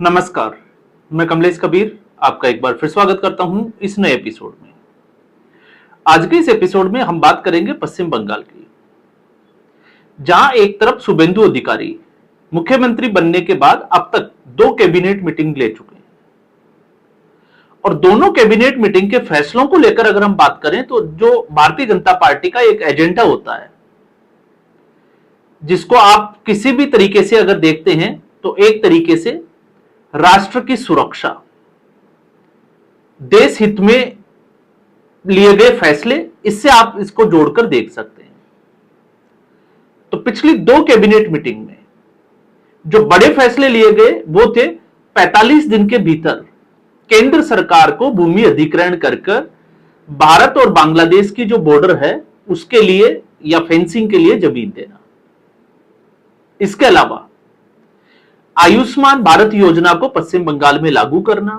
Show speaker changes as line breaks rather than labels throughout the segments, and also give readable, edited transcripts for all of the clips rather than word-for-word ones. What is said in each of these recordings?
नमस्कार, मैं कमलेश कबीर आपका एक बार फिर स्वागत करता हूं इस नए एपिसोड में। आज के इस एपिसोड में हम बात करेंगे पश्चिम बंगाल की, जहां एक तरफ शुभेंदु अधिकारी मुख्यमंत्री बनने के बाद अब तक 2 कैबिनेट मीटिंग ले चुके हैं और दोनों कैबिनेट मीटिंग के फैसलों को लेकर अगर हम बात करें तो जो भारतीय जनता पार्टी का एक एजेंडा होता है, जिसको आप किसी भी तरीके से अगर देखते हैं तो एक तरीके से राष्ट्र की सुरक्षा, देश हित में लिए गए फैसले, इससे आप इसको जोड़कर देख सकते हैं। तो पिछली 2 कैबिनेट मीटिंग में जो बड़े फैसले लिए गए वो थे 45 दिन के भीतर केंद्र सरकार को भूमि अधिग्रहण कर भारत और बांग्लादेश की जो बॉर्डर है उसके लिए या फेंसिंग के लिए जमीन देना। इसके अलावा आयुष्मान भारत योजना को पश्चिम बंगाल में लागू करना,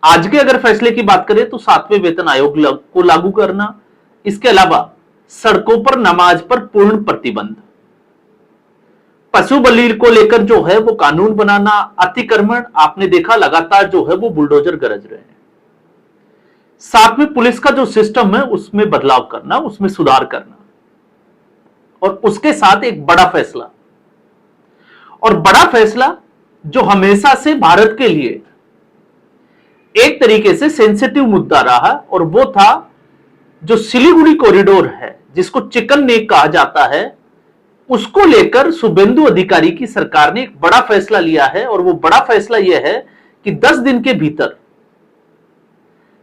आज के अगर फैसले की बात करें तो 7वें वेतन आयोग को लागू करना, इसके अलावा सड़कों पर नमाज पर पूर्ण प्रतिबंध, पशु बलि को लेकर जो है वो कानून बनाना, अतिक्रमण आपने देखा लगातार जो है वो बुलडोजर गरज रहे हैं, साथ में पुलिस का जो सिस्टम है उसमें बदलाव करना, उसमें सुधार करना, और उसके साथ एक बड़ा फैसला, और बड़ा फैसला जो हमेशा से भारत के लिए एक तरीके से सेंसिटिव मुद्दा रहा, और वो था जो सिलीगुड़ी कॉरिडोर है जिसको चिकन नेक कहा जाता है, उसको लेकर शुभेंदु अधिकारी की सरकार ने एक बड़ा फैसला लिया है। और वो बड़ा फैसला यह है कि 10 दिन के भीतर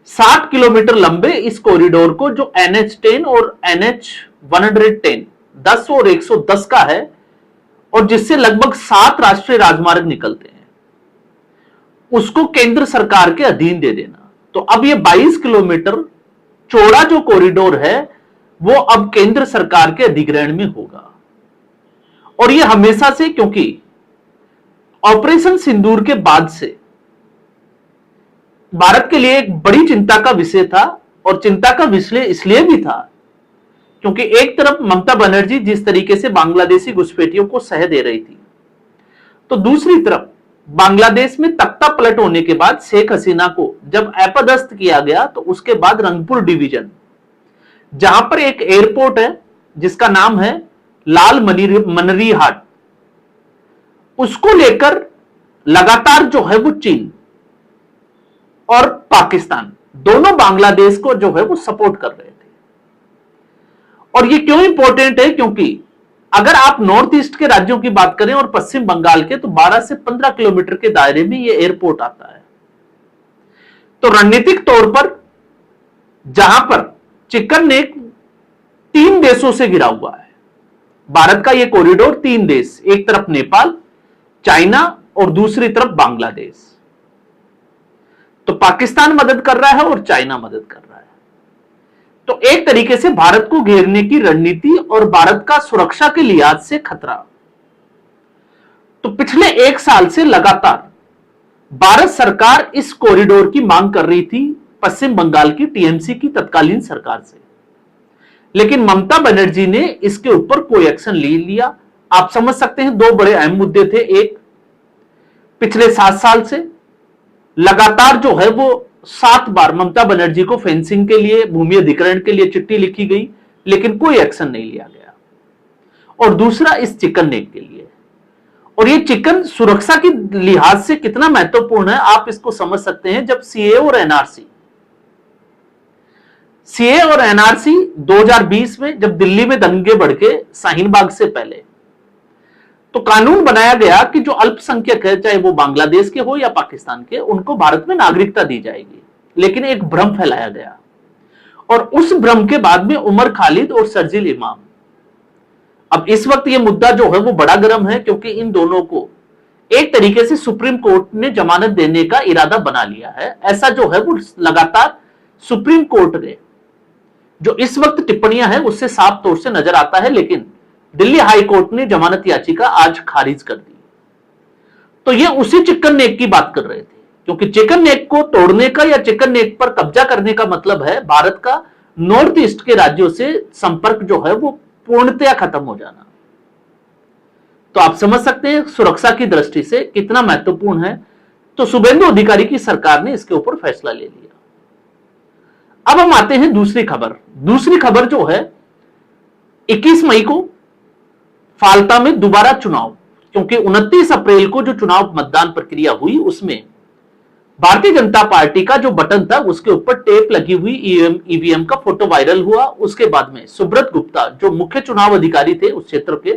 60 किलोमीटर लंबे इस कॉरिडोर को, जो NH10 और NH110 10 और 110 का है और जिससे लगभग 7 राष्ट्रीय राजमार्ग निकलते हैं, उसको केंद्र सरकार के अधीन दे देना। तो अब ये 22 किलोमीटर चौड़ा जो कॉरिडोर है वो अब केंद्र सरकार के अधिग्रहण में होगा। और ये हमेशा से, क्योंकि ऑपरेशन सिंदूर के बाद से भारत के लिए एक बड़ी चिंता का विषय था, और चिंता का विषय इसलिए भी था क्योंकि एक तरफ ममता बनर्जी जिस तरीके से बांग्लादेशी घुसपैठियों को सह दे रही थी, तो दूसरी तरफ बांग्लादेश में तख्ता पलट होने के बाद शेख हसीना को जब अपदस्थ किया गया, तो उसके बाद रंगपुर डिवीजन, जहां पर एक एयरपोर्ट है जिसका नाम है लाल मनरी हाट, उसको लेकर लगातार जो है वो चीन और पाकिस्तान दोनों बांग्लादेश को जो है वो सपोर्ट कर रहे थे। और ये क्यों इंपॉर्टेंट है, क्योंकि अगर आप नॉर्थ ईस्ट के राज्यों की बात करें और पश्चिम बंगाल के, तो 12 से 15 किलोमीटर के दायरे में ये एयरपोर्ट आता है। तो रणनीतिक तौर पर जहां पर चिकन नेक 3 देशों से घिरा हुआ है, भारत का ये कॉरिडोर 3 देश, एक तरफ नेपाल, चाइना और दूसरी तरफ बांग्लादेश, तो पाकिस्तान मदद कर रहा है और चाइना मदद कर रहा है। तो एक तरीके से भारत को घेरने की रणनीति और भारत का सुरक्षा के लिहाज से खतरा। तो पिछले 1 साल से लगातार भारत सरकार इस कॉरिडोर की मांग कर रही थी पश्चिम बंगाल की टीएमसी की तत्कालीन सरकार से, लेकिन ममता बनर्जी ने इसके ऊपर कोई एक्शन नहीं लिया। आप समझ सकते हैं 2 बड़े अहम मुद्दे थे। एक, पिछले 7 साल से लगातार जो है वो 7 बार ममता बनर्जी को फेंसिंग के लिए, भूमि अधिग्रहण के लिए चिट्ठी लिखी गई, लेकिन कोई एक्शन नहीं लिया गया। और दूसरा इस चिकन नेक के लिए, और ये चिकन सुरक्षा के लिहाज से कितना महत्वपूर्ण है आप इसको समझ सकते हैं। जब सीए और एनआरसी 2020 में जब दिल्ली में दंगे भड़के शाहीन बाग से पहले, तो कानून बनाया गया कि जो अल्पसंख्यक है, चाहे वो बांग्लादेश के हो या पाकिस्तान के, उनको भारत में नागरिकता दी जाएगी। लेकिन एक भ्रम फैलाया गया, और उस भ्रम के बाद में उमर खालिद और शर्जील इमाम, अब इस वक्त ये मुद्दा जो है वो बड़ा गर्म है, क्योंकि इन दोनों को एक तरीके से सुप्रीम कोर्ट ने जमानत देने का इरादा बना लिया है। ऐसा जो है वो लगातार सुप्रीम कोर्ट ने जो इस वक्त टिप्पणियां हैं उससे साफ तौर से नजर आता है, लेकिन दिल्ली हाई कोर्ट ने जमानत याचिका आज खारिज कर दी। तो ये उसी चिकन नेक की बात कर रहे थे, क्योंकि चिकन नेक को तोड़ने का या चिकन नेक पर कब्जा करने का मतलब है भारत का नॉर्थ ईस्ट के राज्यों से संपर्क जो है वो पूर्णतया खत्म हो जाना। तो आप समझ सकते हैं सुरक्षा की दृष्टि से कितना महत्वपूर्ण है। तो शुभेंदु अधिकारी की सरकार ने इसके ऊपर फैसला ले लिया। अब हम आते हैं दूसरी खबर। दूसरी खबर जो है 21 मई को फाल्टा में दोबारा चुनाव, क्योंकि 29 अप्रैल को जो चुनाव मतदान प्रक्रिया हुई उसमें भारतीय जनता पार्टी का जो बटन था उसके ऊपर टेप लगी हुई ईवीएम का फोटो वायरल हुआ। उसके बाद में सुब्रत गुप्ता जो मुख्य चुनाव अधिकारी थे उस क्षेत्र के,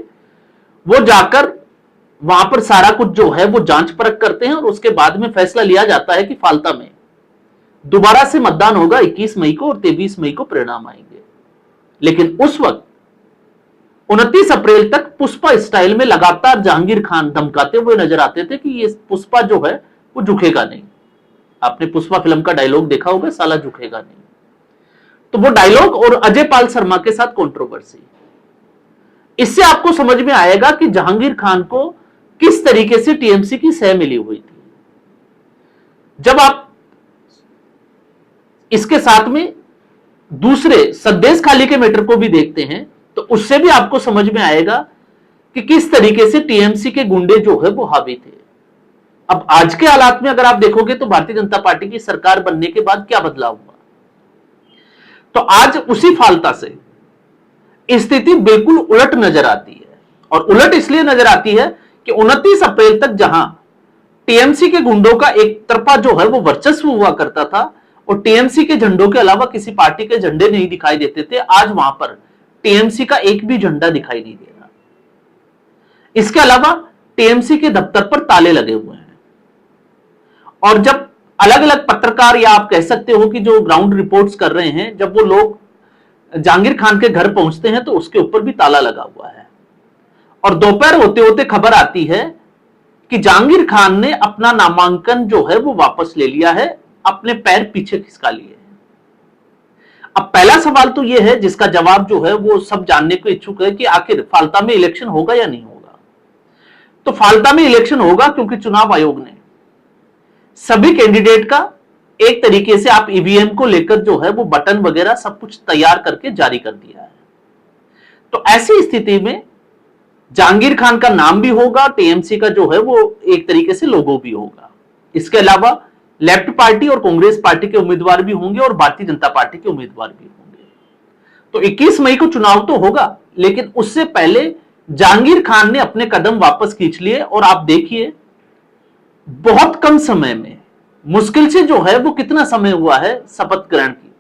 वो जाकर वहां पर सारा कुछ जो है वो जांच परख करते हैं और उसके बाद में फैसला लिया जाता है कि फाल्टा में दोबारा से मतदान होगा 21 मई को और 23 मई को परिणाम आएंगे। लेकिन उस वक्त 29 अप्रैल तक पुष्पा स्टाइल में लगातार जहांगीर खान धमकाते हुए नजर आते थे कि ये पुष्पा जो है वो झुकेगा नहीं। आपने पुष्पा फिल्म का डायलॉग देखा होगा, साला झुकेगा नहीं। तो वो डायलॉग और अजय पाल शर्मा के साथ कंट्रोवर्सी, इससे आपको समझ में आएगा कि जहांगीर खान को किस तरीके से टीएमसी की सह मिली हुई थी। जब आप इसके साथ में दूसरे संदेश खाली के मैटर को भी देखते हैं तो उससे भी आपको समझ में आएगा कि किस तरीके से टीएमसी के गुंडे जो है वो हावी थे। अब आज के हालात में अगर आप देखोगे तो भारतीय जनता पार्टी की सरकार बनने के बाद क्या बदलाव हुआ, तो आज उसी फाल्टा से स्थिति बिल्कुल उलट नजर आती है। और उलट इसलिए नजर आती है कि 29 अप्रैल तक जहां टीएमसी के गुंडों का एक तरफा जो है वो वर्चस्व हुआ करता था और टीएमसी के झंडों के अलावा किसी पार्टी के झंडे नहीं दिखाई देते थे, आज वहां पर टीएमसी का एक भी झंडा दिखाई नहीं दे रहा। इसके अलावा टीएमसी के दफ्तर पर ताले लगे हुए हैं और जब अलग अलग पत्रकार या आप कह सकते हो कि जो ग्राउंड रिपोर्ट्स कर रहे हैं, जब वो लोग जहांगीर खान के घर पहुंचते हैं तो उसके ऊपर भी ताला लगा हुआ है। और दोपहर होते होते खबर आती है कि जहांगीर खान ने अपना नामांकन जो है वो वापस ले लिया है, अपने पैर पीछे खिसका लिए। अब पहला सवाल तो यह है जिसका जवाब जो है वो सब जानने को इच्छुक है कि आखिर फाल्टा में इलेक्शन होगा या नहीं होगा। तो फाल्टा में इलेक्शन होगा क्योंकि चुनाव आयोग ने सभी कैंडिडेट का एक तरीके से आप ईवीएम को लेकर जो है वो बटन वगैरह सब कुछ तैयार करके जारी कर दिया है। तो ऐसी स्थिति में जहांगीर खान का नाम भी होगा, टीएमसी का जो है वो एक तरीके से लोगो भी होगा। इसके अलावा लेफ्ट पार्टी और कांग्रेस पार्टी के उम्मीदवार भी होंगे और भारतीय जनता पार्टी के उम्मीदवार भी होंगे। तो 21 मई को चुनाव तो होगा, लेकिन उससे पहले जहांगीर खान ने अपने कदम वापस खींच लिए। और आप देखिए बहुत कम समय में, मुश्किल से जो है वो कितना समय हुआ है शपथ ग्रहण की,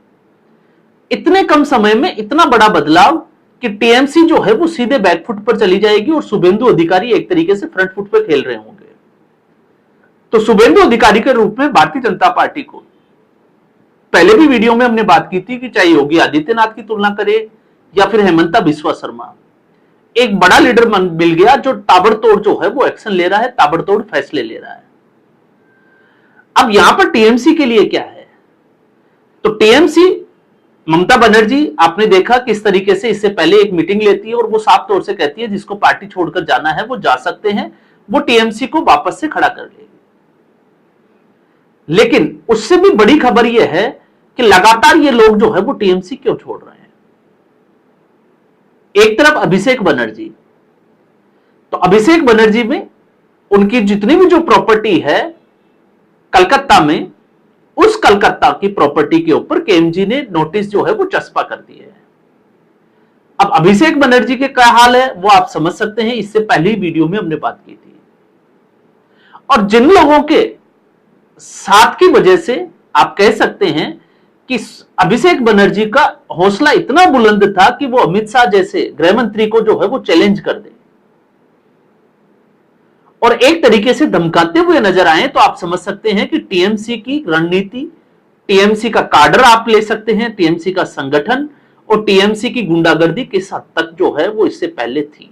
इतने कम समय में इतना बड़ा बदलाव कि टीएमसी जो है वो सीधे बैकफुट पर चली जाएगी और शुभेंदु अधिकारी एक तरीके से फ्रंट फुट पर खेल रहे होंगे। तो शुभेंदु अधिकारी के रूप में भारतीय जनता पार्टी को, पहले भी वीडियो में हमने बात की थी कि चाहे योगी आदित्यनाथ की तुलना करे या फिर हेमंता बिस्वा शर्मा, एक बड़ा लीडर मिल गया जो ताबड़तोड़ जो है वो एक्शन ले रहा है, ताबड़तोड़ फैसले ले रहा है। अब यहां पर टीएमसी के लिए क्या है, तो टीएमसी ममता बनर्जी आपने देखा किस तरीके से इससे पहले एक मीटिंग लेती है और वो साफ तौर से कहती है जिसको पार्टी छोड़कर जाना है वो जा सकते हैं, वो टीएमसी को वापस से खड़ा कर लेगी। लेकिन उससे भी बड़ी खबर यह है कि लगातार ये लोग जो है वो टीएमसी क्यों छोड़ रहे हैं। एक तरफ अभिषेक बनर्जी, तो अभिषेक बनर्जी में उनकी जितनी भी जो प्रॉपर्टी है कलकत्ता में, उस कलकत्ता की प्रॉपर्टी के ऊपर केएमजी ने नोटिस जो है वो चस्पा कर दिए है। अब अभिषेक बनर्जी के क्या हाल है वो आप समझ सकते हैं, इससे पहली वीडियो में हमने बात की थी। और जिन लोगों के साथ की वजह से आप कह सकते हैं कि अभिषेक बनर्जी का हौसला इतना बुलंद था कि वो अमित शाह जैसे गृह मंत्री को जो है वो चैलेंज कर दे और एक तरीके से धमकाते हुए नजर आए, तो आप समझ सकते हैं कि टीएमसी की रणनीति, टीएमसी का काडर आप ले सकते हैं, टीएमसी का संगठन और टीएमसी की गुंडागर्दी किस हद तक जो है वो इससे पहले थी।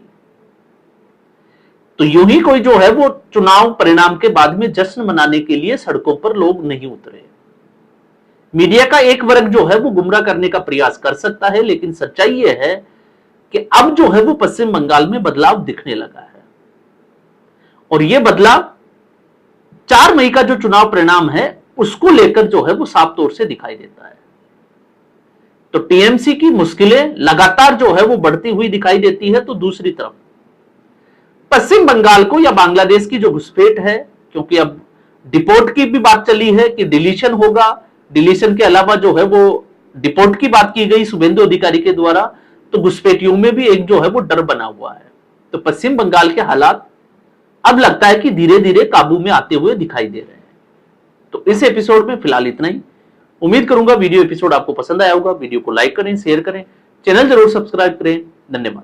तो यूं ही कोई जो है वो चुनाव परिणाम के बाद में जश्न मनाने के लिए सड़कों पर लोग नहीं उतरे। मीडिया का एक वर्ग जो है वो गुमराह करने का प्रयास कर सकता है, लेकिन सच्चाई यह है कि अब जो है वो पश्चिम बंगाल में बदलाव दिखने लगा है और यह बदलाव 4 मई का जो चुनाव परिणाम है उसको लेकर जो है वो साफ तौर से दिखाई देता है। तो टीएमसी की मुश्किलें लगातार जो है वो बढ़ती हुई दिखाई देती है। तो दूसरी तरफ पश्चिम बंगाल को या बांग्लादेश की जो घुसपैठ है, क्योंकि अब डिपोर्ट की भी बात चली है कि डिलीशन होगा, डिलीशन के अलावा जो है वो डिपोर्ट की बात की गई शुभेंदु अधिकारी के द्वारा, तो घुसपैठियों में भी एक जो है वो डर बना हुआ है। तो पश्चिम बंगाल के हालात अब लगता है कि धीरे धीरे काबू में आते हुए दिखाई दे रहे हैं। तो इस एपिसोड में फिलहाल इतना ही। उम्मीद करूंगा वीडियो एपिसोड आपको पसंद आया होगा। वीडियो को लाइक करें, शेयर करें, चैनल जरूर सब्सक्राइब करें। धन्यवाद।